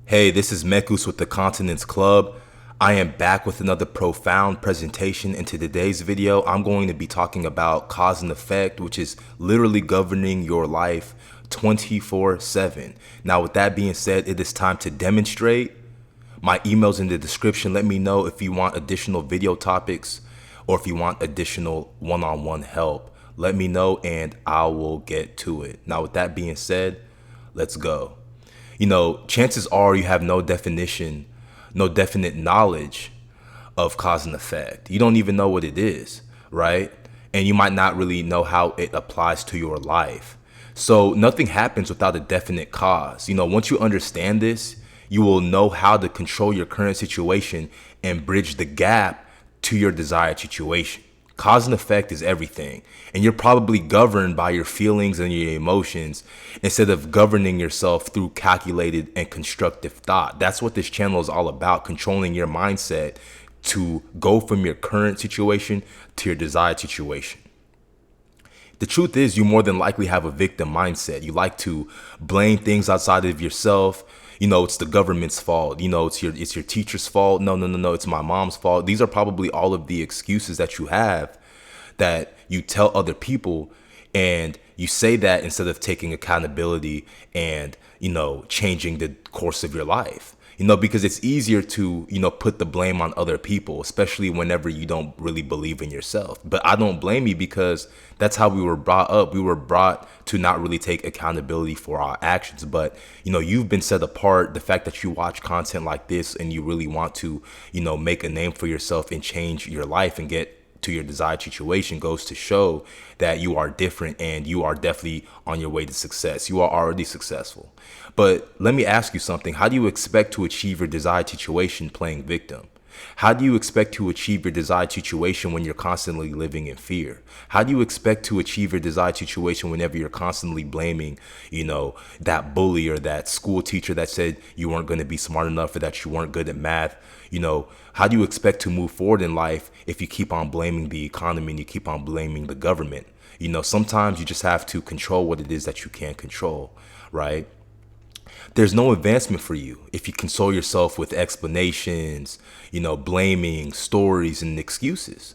Hey, this is Mekus with the Continence Club. I am back with another profound presentation. In today's video, I'm going to be talking about cause and effect, which is literally governing your life 24/7. Now, with that being said, it is time to demonstrate. My email's in the description. Let me know if you want additional video topics or if you want additional one-on-one help. Let me know and I will get to it. Now, with that being said, let's go. Chances are you have no definite knowledge of cause and effect. You don't even know what it is, right? And you might not really know how it applies to your life. So nothing happens without a definite cause. Once you understand this, you will know how to control your current situation and bridge the gap to your desired situation. Cause and effect is everything. And you're probably governed by your feelings and your emotions instead of governing yourself through calculated and constructive thought. That's what this channel is all about, controlling your mindset to go from your current situation to your desired situation. The truth is, you more than likely have a victim mindset. You like to blame things outside of yourself. It's the government's fault. It's your teacher's fault. No, it's my mom's fault. These are probably all of the excuses that you have that you tell other people, and you say that instead of taking accountability and, changing the course of your life. Because it's easier to, put the blame on other people, especially whenever you don't really believe in yourself. But I don't blame you because that's how we were brought up. We were brought to not really take accountability for our actions. But, you've been set apart. The fact that you watch content like this and you really want to, make a name for yourself and change your life and get to your desired situation goes to show that you are different and you are definitely on your way to success. You are already successful. But let me ask you something. How do you expect to achieve your desired situation playing victim? How do you expect to achieve your desired situation when you're constantly living in fear? How do you expect to achieve your desired situation whenever you're constantly blaming, that bully or that school teacher that said you weren't going to be smart enough or that you weren't good at math? How do you expect to move forward in life if you keep on blaming the economy and you keep on blaming the government? Sometimes you just have to control what it is that you can't control, right? There's no advancement for you if you console yourself with explanations, blaming, stories, and excuses.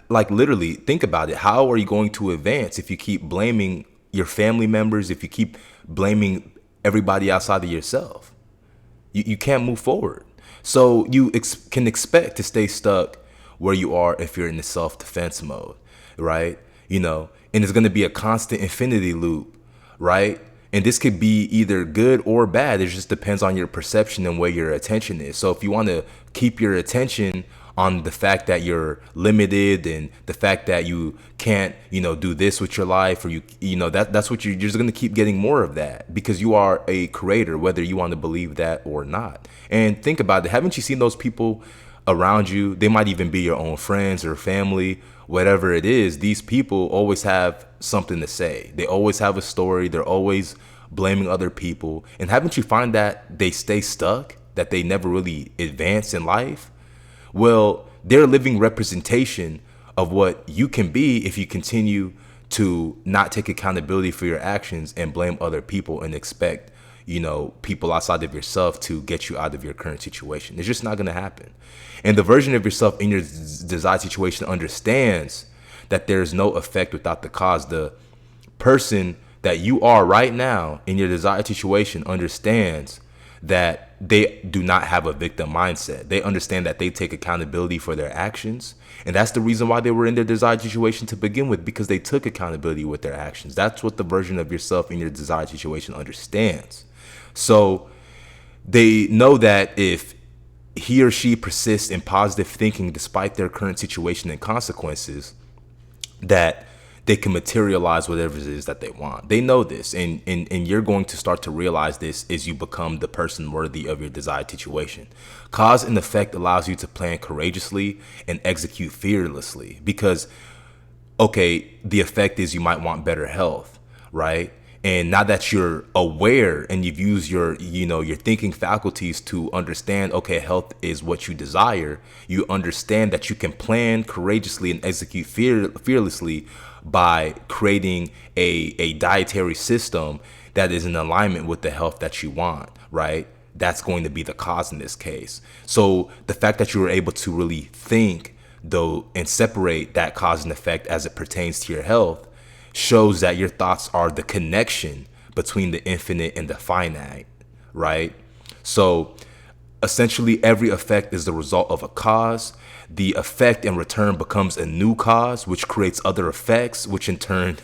Like, literally, think about it. How are you going to advance if you keep blaming your family members, if you keep blaming everybody outside of yourself? You can't move forward. So you can expect to stay stuck where you are if you're in the self-defense mode, right? And it's going to be a constant infinity loop, right? And this could be either good or bad. It just depends on your perception and where your attention is. So if you want to keep your attention on the fact that you're limited and the fact that you can't, do this with your life, or that's what you're just going to keep getting more of that because you are a creator, whether you want to believe that or not. And think about it. Haven't you seen those people around you? They might even be your own friends or family, whatever it is. These people always have something to say. They always have a story. They're always blaming other people. And haven't you find that they stay stuck, that they never really advance in life? Well, they're a living representation of what you can be if you continue to not take accountability for your actions and blame other people and expect, people outside of yourself to get you out of your current situation. It's just not going to happen. And the version of yourself in your desired situation understands that there's no effect without the cause. The person that you are right now in your desired situation understands that they do not have a victim mindset. They understand that they take accountability for their actions. And that's the reason why they were in their desired situation to begin with, because they took accountability with their actions. That's what the version of yourself in your desired situation understands. So they know that if he or she persists in positive thinking despite their current situation and consequences, that they can materialize whatever it is that they want. They know this, and you're going to start to realize this as you become the person worthy of your desired situation. Cause and effect allows you to plan courageously and execute fearlessly because, okay, the effect is you might want better health, right? And now that you're aware and you've used your thinking faculties to understand, okay, health is what you desire, you understand that you can plan courageously and execute fearlessly by creating a dietary system that is in alignment with the health that you want, right? that's going to be the cause in this case. So the fact that you were able to really think though and separate that cause and effect as it pertains to your health shows that your thoughts are the connection between the infinite and the finite, right? So essentially every effect is the result of a cause. The effect in return becomes a new cause, which creates other effects, which in turn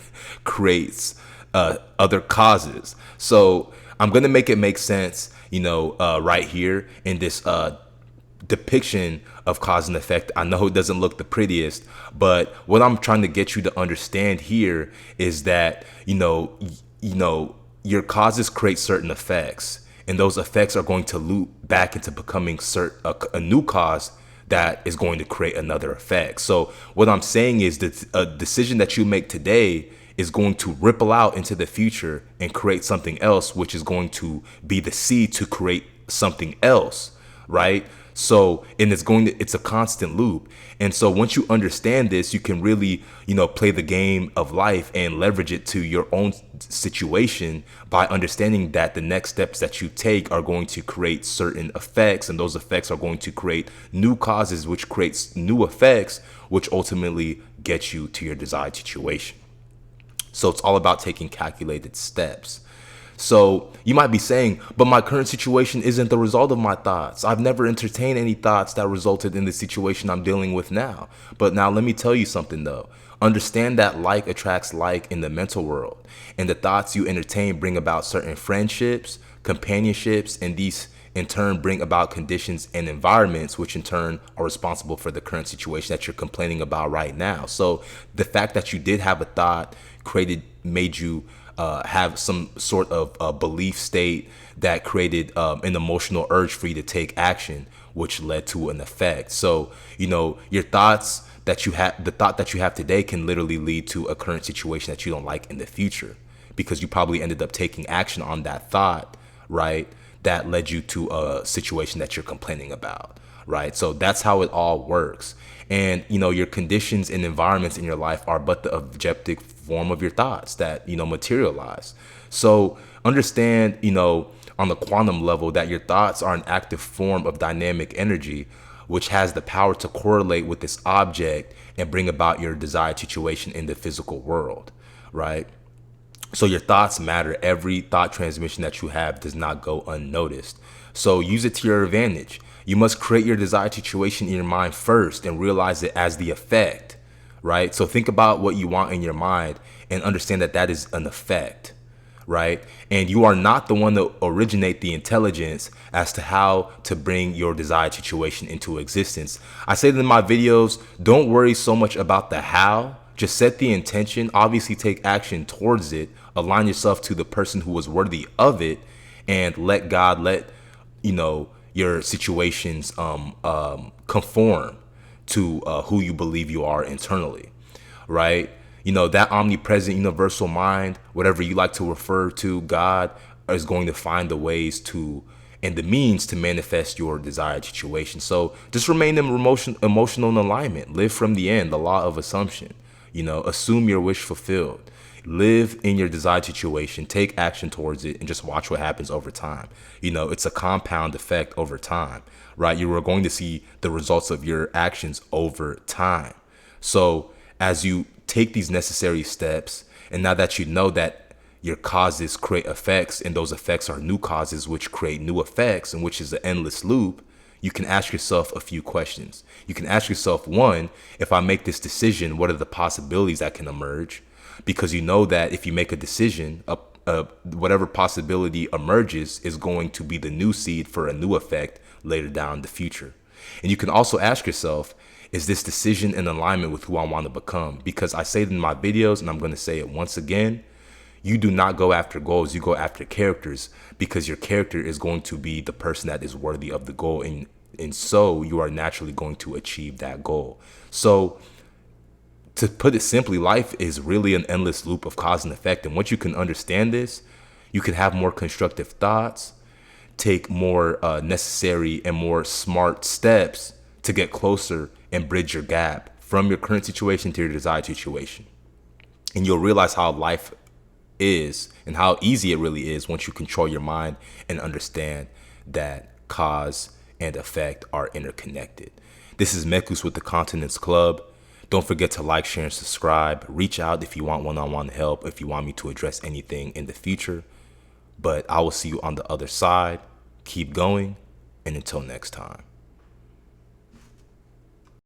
creates other causes. So I'm going to make it make sense, right here in this depiction of cause and effect. I know it doesn't look the prettiest, but what I'm trying to get you to understand here is that, your causes create certain effects, and those effects are going to loop back into becoming a new cause that is going to create another effect. So what I'm saying is that a decision that you make today is going to ripple out into the future and create something else, which is going to be the seed to create something else, right? So, and it's a constant loop. And so once you understand this, you can really, play the game of life and leverage it to your own situation by understanding that the next steps that you take are going to create certain effects, and those effects are going to create new causes, which creates new effects, which ultimately get you to your desired situation. So it's all about taking calculated steps. So you might be saying, but my current situation isn't the result of my thoughts. I've never entertained any thoughts that resulted in the situation I'm dealing with now. But now let me tell you something though. Understand that like attracts like in the mental world, and the thoughts you entertain bring about certain friendships, companionships, and these in turn bring about conditions and environments, which in turn are responsible for the current situation that you're complaining about right now. So the fact that you did have a thought made you have some sort of belief state that created an emotional urge for you to take action, which led to an effect. So, your thoughts that you have, the thought that you have today can literally lead to a current situation that you don't like in the future, because you probably ended up taking action on that thought, right? That led you to a situation that you're complaining about, right? So that's how it all works. And, your conditions and environments in your life are but the objective form of your thoughts that, materialize. So understand, on the quantum level, that your thoughts are an active form of dynamic energy, which has the power to correlate with this object and bring about your desired situation in the physical world, right? So your thoughts matter. Every thought transmission that you have does not go unnoticed. So use it to your advantage. You must create your desired situation in your mind first and realize it as the effect, right? So think about what you want in your mind and understand that that is an effect, right? And you are not the one to originate the intelligence as to how to bring your desired situation into existence. I say that in my videos, don't worry so much about the how. Just set the intention, obviously take action towards it, align yourself to the person who is worthy of it, and let God, your situations conform to who you believe you are internally, right? That omnipresent universal mind, whatever you like to refer to, God, is going to find the ways to and the means to manifest your desired situation. So just remain in emotional in alignment. Live from the end, the law of assumption. Assume your wish fulfilled. Live in your desired situation, take action towards it, and just watch what happens over time. It's a compound effect over time, right? You are going to see the results of your actions over time. So as you take these necessary steps, and now that you know that your causes create effects, and those effects are new causes, which create new effects, and which is an endless loop, you can ask yourself a few questions. You can ask yourself, one, if I make this decision, what are the possibilities that can emerge? Because you know that if you make a decision, whatever possibility emerges is going to be the new seed for a new effect later down the future. And you can also ask yourself, is this decision in alignment with who I want to become? Because I say it in my videos, and I'm going to say it once again, you do not go after goals, you go after characters, because your character is going to be the person that is worthy of the goal. And so you are naturally going to achieve that goal. So to put it simply, life is really an endless loop of cause and effect. And once you can understand this, you can have more constructive thoughts, take more necessary and more smart steps to get closer and bridge your gap from your current situation to your desired situation. And you'll realize how life is and how easy it really is once you control your mind and understand that cause and effect are interconnected. This is Mekus with the Continence Club. Don't forget to like, share, and subscribe. Reach out if you want one-on-one help, if you want me to address anything in the future. But I will see you on the other side. Keep going, and until next time.